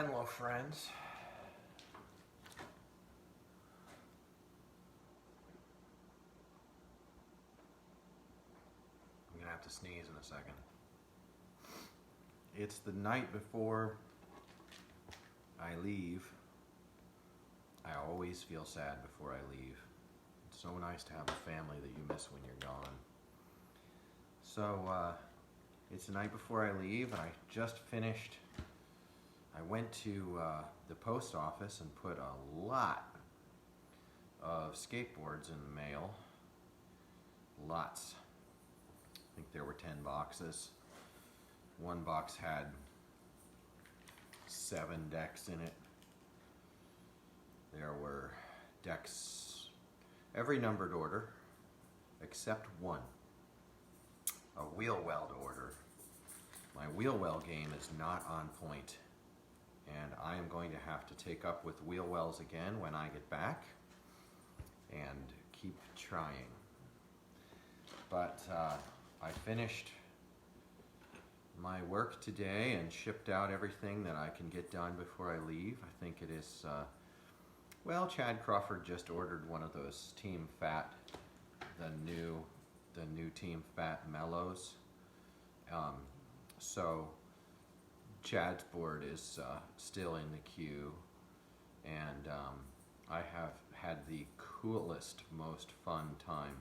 Hello, friends. I'm gonna have to sneeze in a second. It's the night before I leave. I always feel sad before I leave. It's so nice to have a family that you miss when you're gone. So, it's the night before I leave, and I just finished. I went to the post office and put a lot of skateboards in the mail. Lots. I think there were 10 boxes. One box had 7 decks in it. There were decks, every numbered order, except one. A wheel weld order. My wheel well game is not on point, and I am going to have to take up with wheel wells again when I get back and keep trying. But I finished my work today and shipped out everything that I can get done before I leave. I think it is, well, Chad Crawford just ordered one of those Team Fat, the new Team Fat Mellows. So Chad's board is still in the queue, and I have had the coolest, most fun time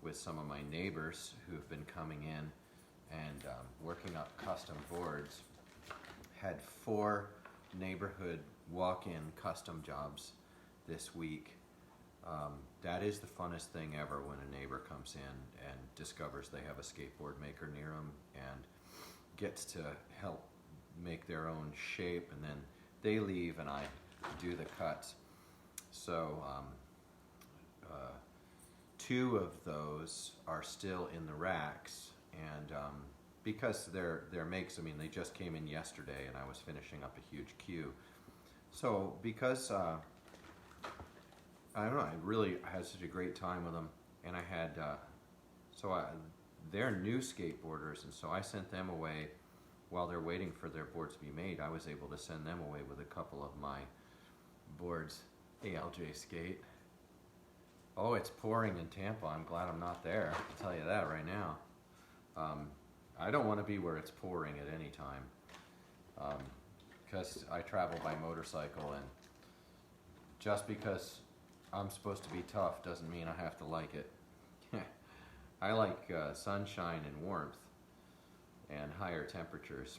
with some of my neighbors who have been coming in and working up custom boards. Had 4 neighborhood walk-in custom jobs this week. That is the funnest thing ever when a neighbor comes in and discovers they have a skateboard maker near them and gets to help make their own shape, and then they leave and I do the cuts. So 2 of those are still in the racks, and because they're makes, I mean, they just came in yesterday and I was finishing up a huge queue. So because I don't know, I really had such a great time with them, and I had they're new skateboarders, and so I sent them away while they're waiting for their boards to be made. I was able to send them away with a couple of my boards. Hey, LJ Skate. Oh, it's pouring in Tampa. I'm glad I'm not there. I'll tell you that right now. I don't want to be where it's pouring at any time, because I travel by motorcycle, and just because I'm supposed to be tough doesn't mean I have to like it. I like sunshine and warmth and higher temperatures.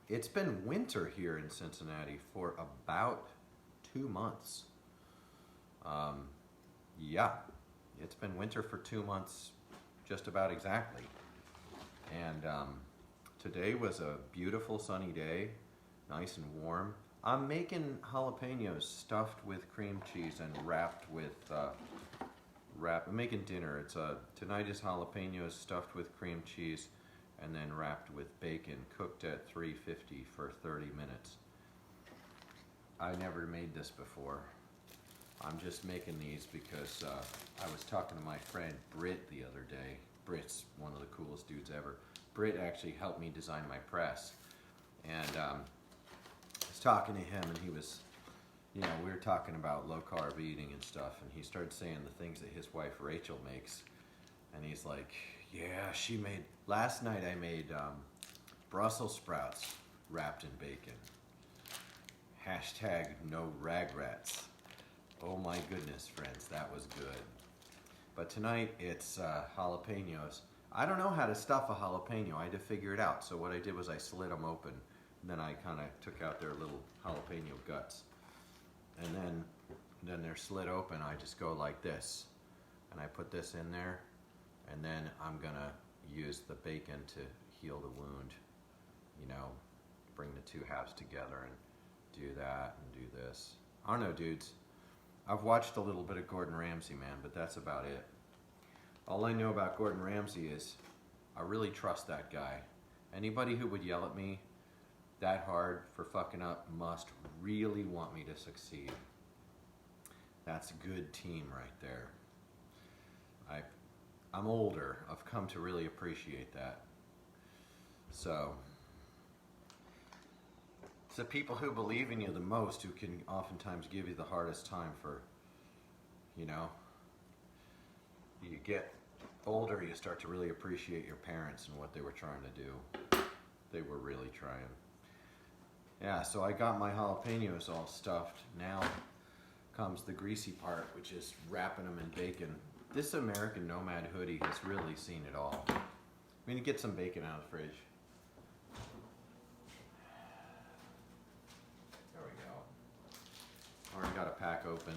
It's been winter here in Cincinnati for about 2 months. Yeah, it's been winter for 2 months, just about exactly. And today was a beautiful sunny day, nice and warm. I'm making jalapenos stuffed with cream cheese and wrapped with I'm making dinner. Tonight is jalapenos stuffed with cream cheese and then wrapped with bacon, cooked at 350 for 30 minutes. I never made this before. I'm just making these because I was talking to my friend Britt the other day. Britt's one of the coolest dudes ever. Britt actually helped me design my press. And I was talking to him, and he was, we were talking about low-carb eating and stuff, and he started saying the things that his wife Rachel makes. And he's like, yeah, last night I made Brussels sprouts wrapped in bacon. Hashtag no ragrats. Oh my goodness, friends, that was good. But tonight it's jalapenos. I don't know how to stuff a jalapeno. I had to figure it out. So what I did was I slit them open. And then I kind of took out their little jalapeno guts. And then they're slit open. I just go like this. And I put this in there. And then I'm going to use the bacon to heal the wound. Bring the 2 halves together and do that and do this. I don't know, dudes. I've watched a little bit of Gordon Ramsay, man, but that's about it. All I know about Gordon Ramsay is I really trust that guy. Anybody who would yell at me that hard for fucking up must really want me to succeed. That's a good team right there. I'm older. I've come to really appreciate that. So the people who believe in you the most who can oftentimes give you the hardest time for, you know, you get older, you start to really appreciate your parents and what they were trying to do. They were really trying. Yeah, so I got my jalapenos all stuffed. Now comes the greasy part, which is wrapping them in bacon. This American Nomad hoodie has really seen it all. I'm gonna get some bacon out of the fridge. There we go. Already got a pack open.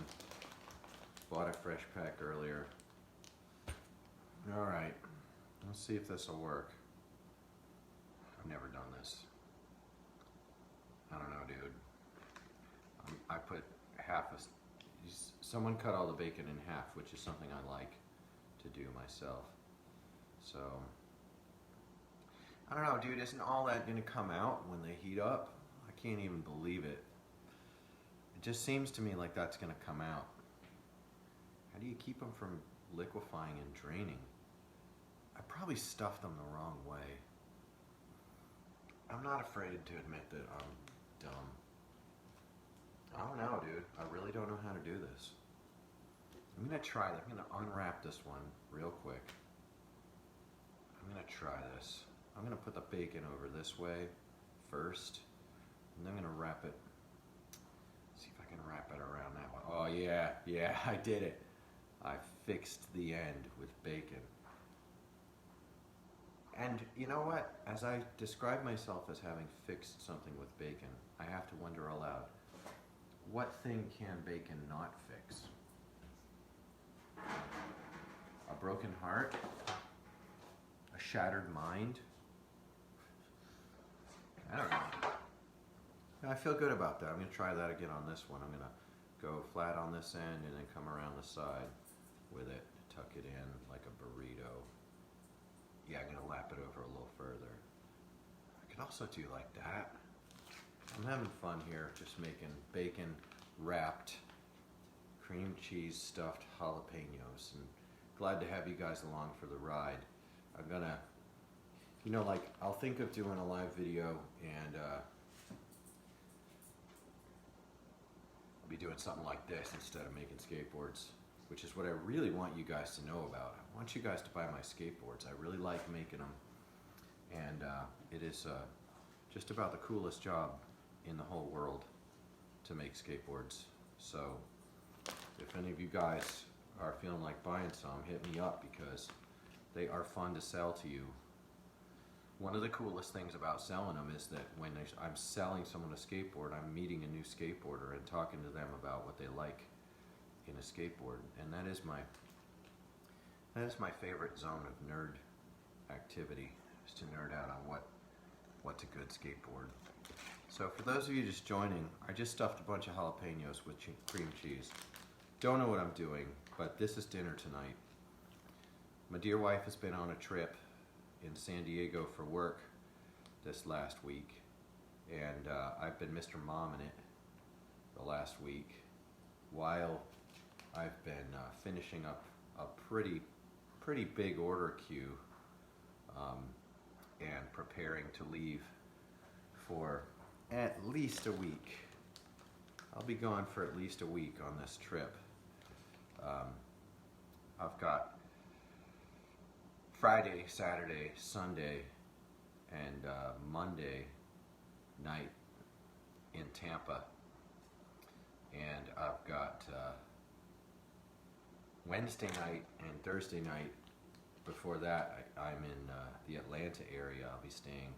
Bought a fresh pack earlier. All right, let's see if this will work. I've never done this. I don't know, dude. I put someone cut all the bacon in half, which is something I like to do myself. So, I don't know, dude, isn't all that gonna come out when they heat up? I can't even believe it. It just seems to me like that's gonna come out. How do you keep them from liquefying and draining? I probably stuffed them the wrong way. I'm not afraid to admit that I'm dumb. I don't know, dude. I really don't know how to do this. I'm gonna try that. I'm gonna unwrap this one real quick. I'm gonna try this. I'm gonna put the bacon over this way first, and then I'm gonna wrap it. See if I can wrap it around that one. Oh yeah, I did it. I fixed the end with bacon. And you know what? As I describe myself as having fixed something with bacon, I have to wonder aloud, what thing can bacon not fix? A broken heart? A shattered mind? I don't know. I feel good about that. I'm going to try that again on this one. I'm going to go flat on this end and then come around the side with it, tuck it in like a burrito. Yeah, I'm going to lap it over a little further. I could also do like that. I'm having fun here, just making bacon wrapped cream cheese stuffed jalapenos, and glad to have you guys along for the ride. I'm gonna, you know, like I'll think of doing a live video and I'll be doing something like this instead of making skateboards, which is what I really want you guys to know about. I want you guys to buy my skateboards. I really like making them, and it is just about the coolest job in the whole world to make skateboards. So if any of you guys are feeling like buying some, hit me up because they are fun to sell to you. One of the coolest things about selling them is that when I'm selling someone a skateboard, I'm meeting a new skateboarder and talking to them about what they like in a skateboard, and that is my favorite zone of nerd activity, is to nerd out on what's a good skateboard. So for those of you just joining, I just stuffed a bunch of jalapenos with cream cheese. Don't know what I'm doing, but this is dinner tonight. My dear wife has been on a trip in San Diego for work this last week, and I've been Mr. Mom in it the last week while I've been finishing up a pretty big order queue and preparing to leave for at least a week. I'll be gone for at least a week on this trip. I've got Friday, Saturday, Sunday, and Monday night in Tampa. And I've got Wednesday night and Thursday night. Before that, I'm in the Atlanta area. I'll be staying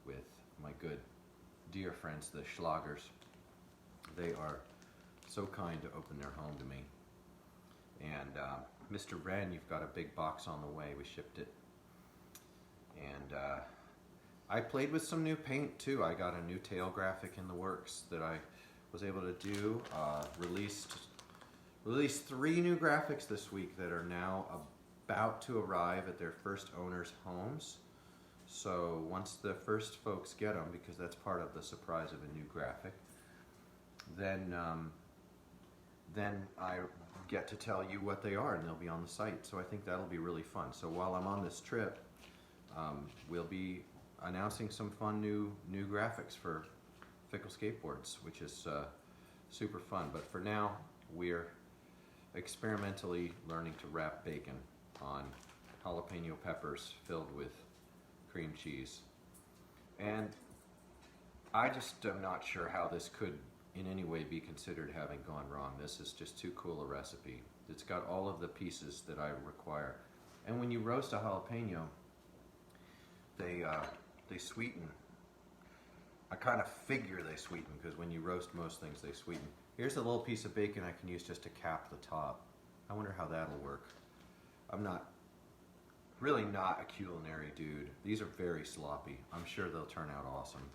with my good dear friends, the Schlagers. They are so kind to open their home to me. And Mr. Wren, you've got a big box on the way. We shipped it. And I played with some new paint too. I got a new tail graphic in the works that I was able to do. Released 3 new graphics this week that are now about to arrive at their first owners' homes. So once the first folks get them, because that's part of the surprise of a new graphic, then I get to tell you what they are, and they'll be on the site. So I think that'll be really fun. So while I'm on this trip, we'll be announcing some fun new graphics for Fickle Skateboards, which is super fun. But for now, we're experimentally learning to wrap bacon on jalapeno peppers filled with cream cheese. And I just am not sure how this could in any way be considered having gone wrong. This is just too cool a recipe. It's got all of the pieces that I require. And when you roast a jalapeno, they sweeten. I kind of figure they sweeten because when you roast most things, they sweeten. Here's a little piece of bacon I can use just to cap the top. I wonder how that'll work. I'm really not a culinary dude. These are very sloppy. I'm sure they'll turn out awesome.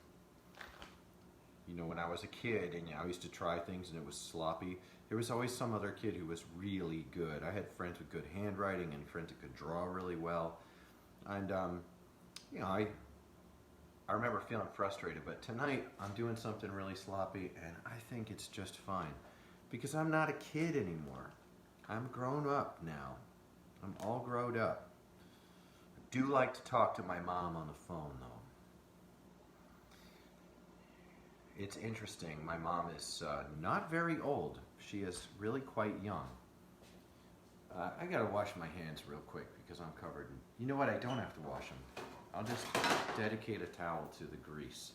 You know, when I was a kid and I used to try things and it was sloppy, there was always some other kid who was really good. I had friends with good handwriting and friends that could draw really well. And, you know, I remember feeling frustrated, but tonight I'm doing something really sloppy and I think it's just fine. Because I'm not a kid anymore. I'm grown up now. I'm all grown up. I do like to talk to my mom on the phone though. It's interesting. My mom is not very old. She is really quite young. I gotta wash my hands real quick because I'm covered. You know what? I don't have to wash them. I'll just dedicate a towel to the grease.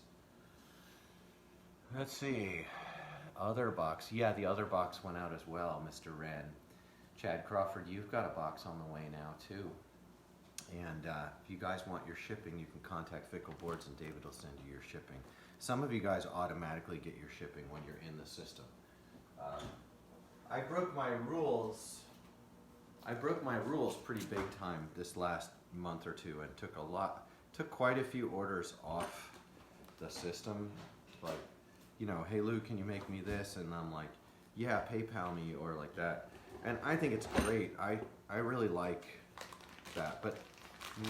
Let's see. Other box. Yeah, the other box went out as well, Mr. Wren. Chad Crawford, you've got a box on the way now too. And if you guys want your shipping, you can contact Fickle Boards and David will send you your shipping. Some of you guys automatically get your shipping when you're in the system. I broke my rules. I broke my rules pretty big time this last month or two and took quite a few orders off the system. Like, you know, hey Lou, can you make me this? And I'm like, yeah, PayPal me or like that. And I think it's great. I really like that. But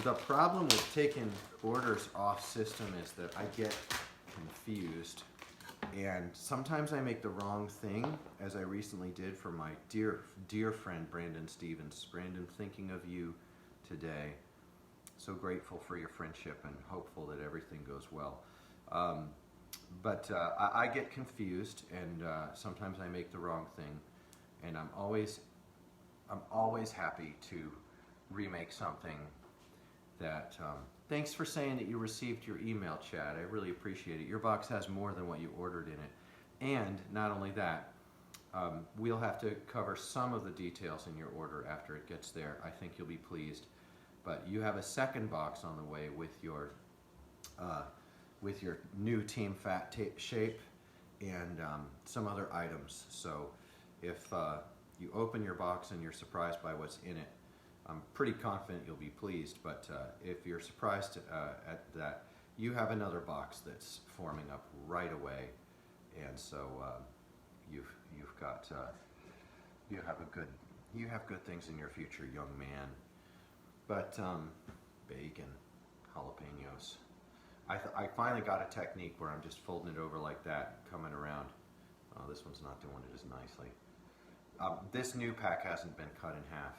the problem with taking orders off system is that I get confused. And sometimes I make the wrong thing, as I recently did for my dear friend Brandon Stevens. Brandon, thinking of you today. So grateful for your friendship and hopeful that everything goes well. But I get confused and sometimes I make the wrong thing. And I'm always happy to remake something that, thanks for saying that you received your email, Chad. I really appreciate it. Your box has more than what you ordered in it. And not only that, we'll have to cover some of the details in your order after it gets there. I think you'll be pleased. But you have a second box on the way with your new Team Fat shape and some other items. So if you open your box and you're surprised by what's in it, I'm pretty confident you'll be pleased, but if you're surprised at that, you have another box that's forming up right away, and so you have good things in your future, young man. But bacon, jalapenos. I finally got a technique where I'm just folding it over like that, coming around. Oh, this one's not doing it as nicely. This new pack hasn't been cut in half.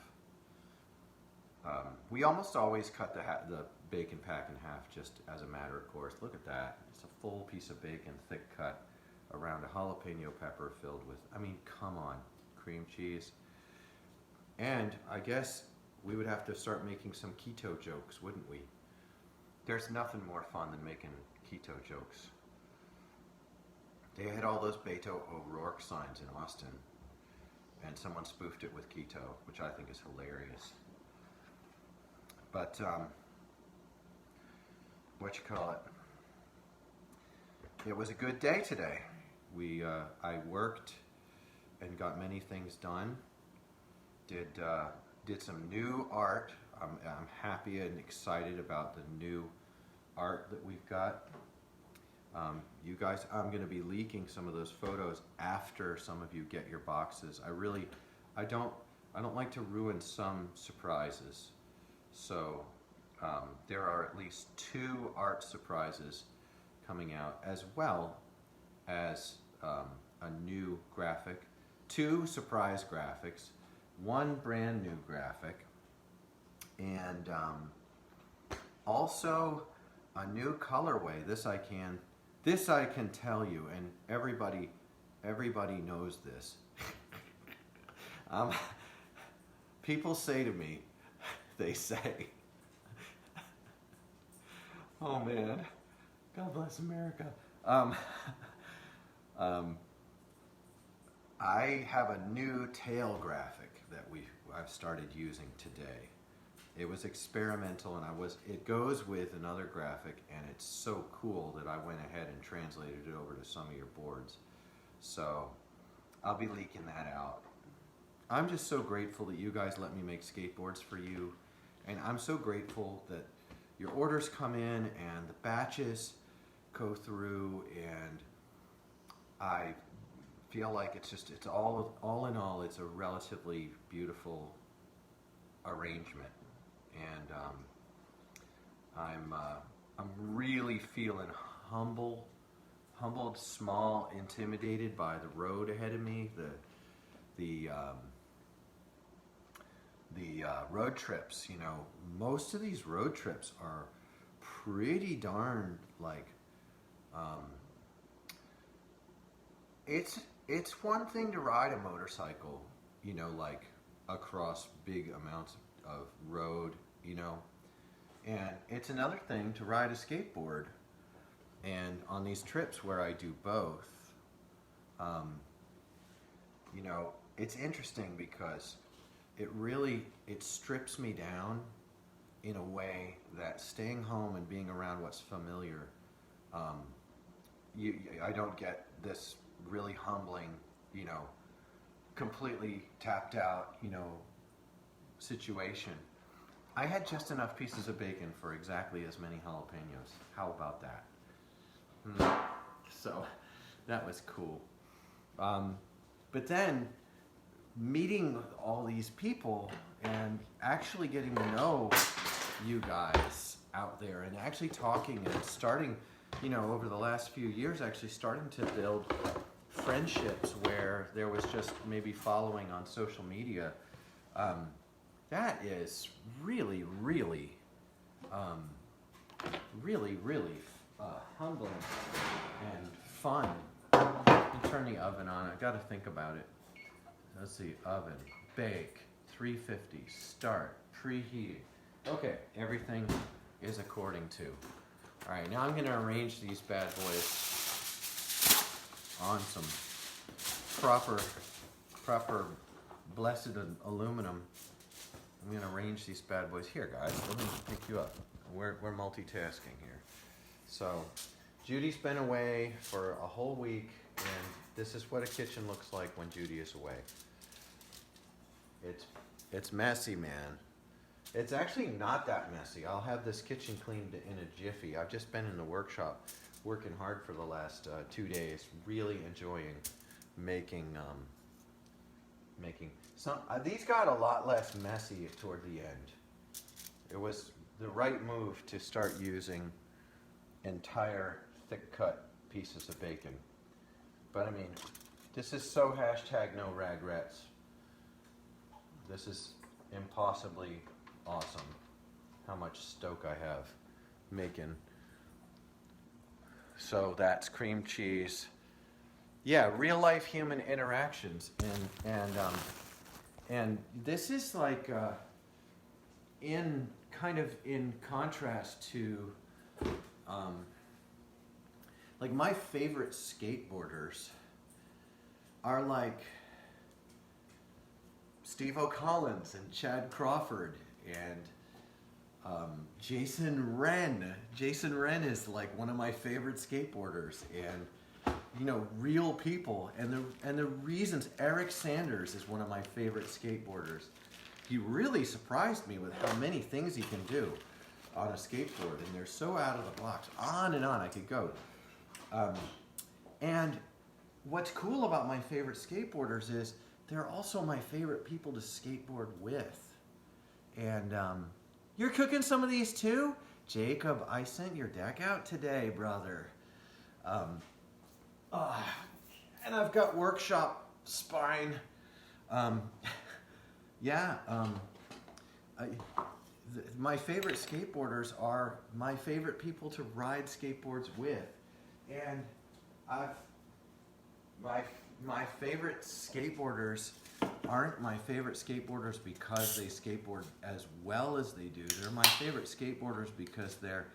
We almost always cut the bacon pack in half just as a matter of course. Look at that. It's a full piece of bacon, thick cut, around a jalapeno pepper filled with, I mean, come on, cream cheese. And I guess we would have to start making some keto jokes, wouldn't we? There's nothing more fun than making keto jokes. They had all those Beto O'Rourke signs in Austin, and someone spoofed it with keto, which I think is hilarious. But, it was a good day today. I worked and got many things done. Did some new art. I'm happy and excited about the new art that we've got. You guys, I'm going to be leaking some of those photos after some of you get your boxes. I don't like to ruin some surprises. So there are at least 2 art surprises coming out, as well as a new graphic, 2 surprise graphics, 1 brand new graphic, and also a new colorway. this I can tell you, and everybody knows this. um, People say to me, they say, oh man, God bless America. I have a new tail graphic that I've started using today. It was experimental, and it goes with another graphic, and it's so cool that I went ahead and translated it over to some of your boards. So I'll be leaking that out. I'm just so grateful that you guys let me make skateboards for you, and I'm so grateful that your orders come in and the batches go through, and I feel like it's all in all, it's a relatively beautiful arrangement, and I'm really feeling humbled, small, intimidated by the road ahead of me, the road trips. You know, most of these road trips are pretty darn like, it's one thing to ride a motorcycle, you know, like across big amounts of road, you know, and it's another thing to ride a skateboard. And on these trips where I do both, you know, it's interesting because it strips me down in a way that staying home and being around what's familiar, I don't get this really humbling, you know, completely tapped out, you know, situation. I had just enough pieces of bacon for exactly as many jalapenos. How about that? So that was cool. But then meeting all these people and actually getting to know you guys out there and actually talking and starting, you know, over the last few years, actually starting to build friendships where there was just maybe following on social media. That is really, really, humbling and fun. You turn the oven on. I got to think about it. Let's see, oven, bake, 350, start, preheat. Okay, everything is according to. All right, now I'm going to arrange these bad boys on some proper blessed aluminum. I'm going to arrange these bad boys. Here, guys, let me pick you up. We're multitasking here. So, Judy's been away for a whole week, and this is what a kitchen looks like when Judy is away. It's messy, man. It's actually not that messy. I'll have this kitchen cleaned in a jiffy. I've just been in the workshop working hard for the last 2 days, really enjoying making some. These got a lot less messy toward the end. It was the right move to start using entire thick cut pieces of bacon. But I mean, this is so #no regrets. This is impossibly awesome how much stoke I have making. So that's cream cheese. Yeah, real life human interactions, and this is like in contrast to like my favorite skateboarders are like Steve O'Collins and Chad Crawford and Jason Wren. Jason Wren is like one of my favorite skateboarders, and you know, real people. And the reasons Eric Sanders is one of my favorite skateboarders. He really surprised me with how many things he can do on a skateboard, and they're so out of the box. On and on I could go. And what's cool about my favorite skateboarders is they're also my favorite people to skateboard with. And you're cooking some of these too? Jacob, I sent your deck out today, brother. And I've got workshop spine. My favorite skateboarders are my favorite people to ride skateboards with. And I've my my favorite skateboarders aren't my favorite skateboarders because they skateboard as well as they do. They're my favorite skateboarders because they're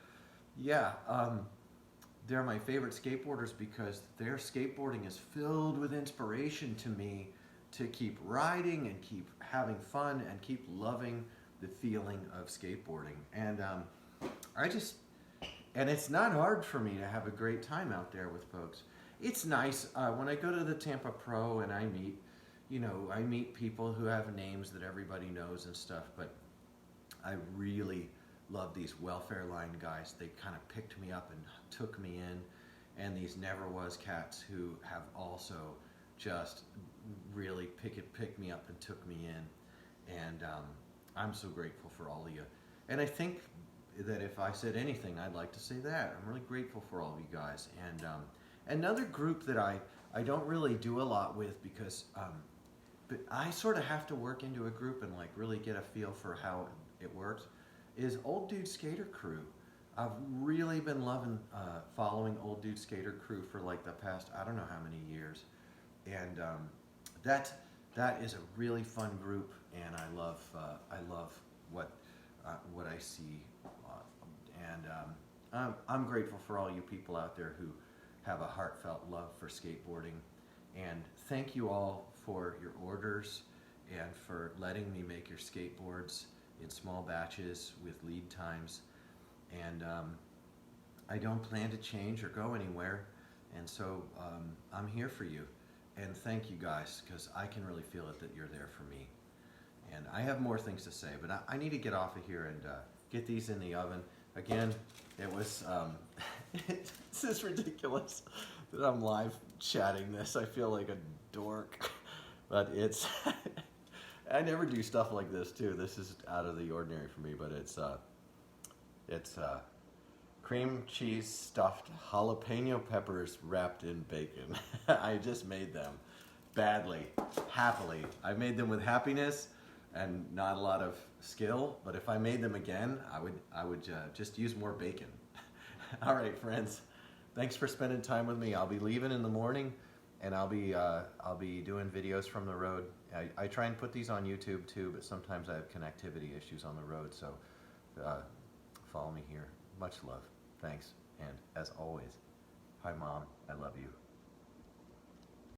my favorite skateboarders because their skateboarding is filled with inspiration to me to keep riding and keep having fun and keep loving the feeling of skateboarding. And and it's not hard for me to have a great time out there with folks. It's nice when I go to the Tampa Pro and I meet people who have names that everybody knows and stuff, but I really love these welfare line guys. They kind of picked me up and took me in, and these Never Was cats who have also just really picked me up and took me in, and I'm so grateful for all of you. And I think that if I said anything, I'd like to say that. I'm really grateful for all of you guys. And another group that I don't really do a lot with because but I sort of have to work into a group and like really get a feel for how it works is Old Dude Skater Crew. I've really been loving following Old Dude Skater Crew for like the past I don't know how many years, and that is a really fun group, and I love what I see, and I'm grateful for all you people out there who have a heartfelt love for skateboarding, and thank you all for your orders and for letting me make your skateboards in small batches with lead times. And I don't plan to change or go anywhere, and so I'm here for you. And thank you guys, because I can really feel it that you're there for me. And I have more things to say, but I need to get off of here and get these in the oven. Again, it was, this is ridiculous that I'm live chatting this. I feel like a dork, but it's, I never do stuff like this too. This is out of the ordinary for me, but it's cream cheese stuffed jalapeno peppers wrapped in bacon. I just made them badly, happily. I made them with happiness and not a lot of skill, but if I made them again, I would just use more bacon. All right, friends. Thanks for spending time with me. I'll be leaving in the morning, and I'll be doing videos from the road. I try and put these on YouTube too, but sometimes I have connectivity issues on the road, so follow me here. Much love. Thanks. And as always, hi Mom, I love you.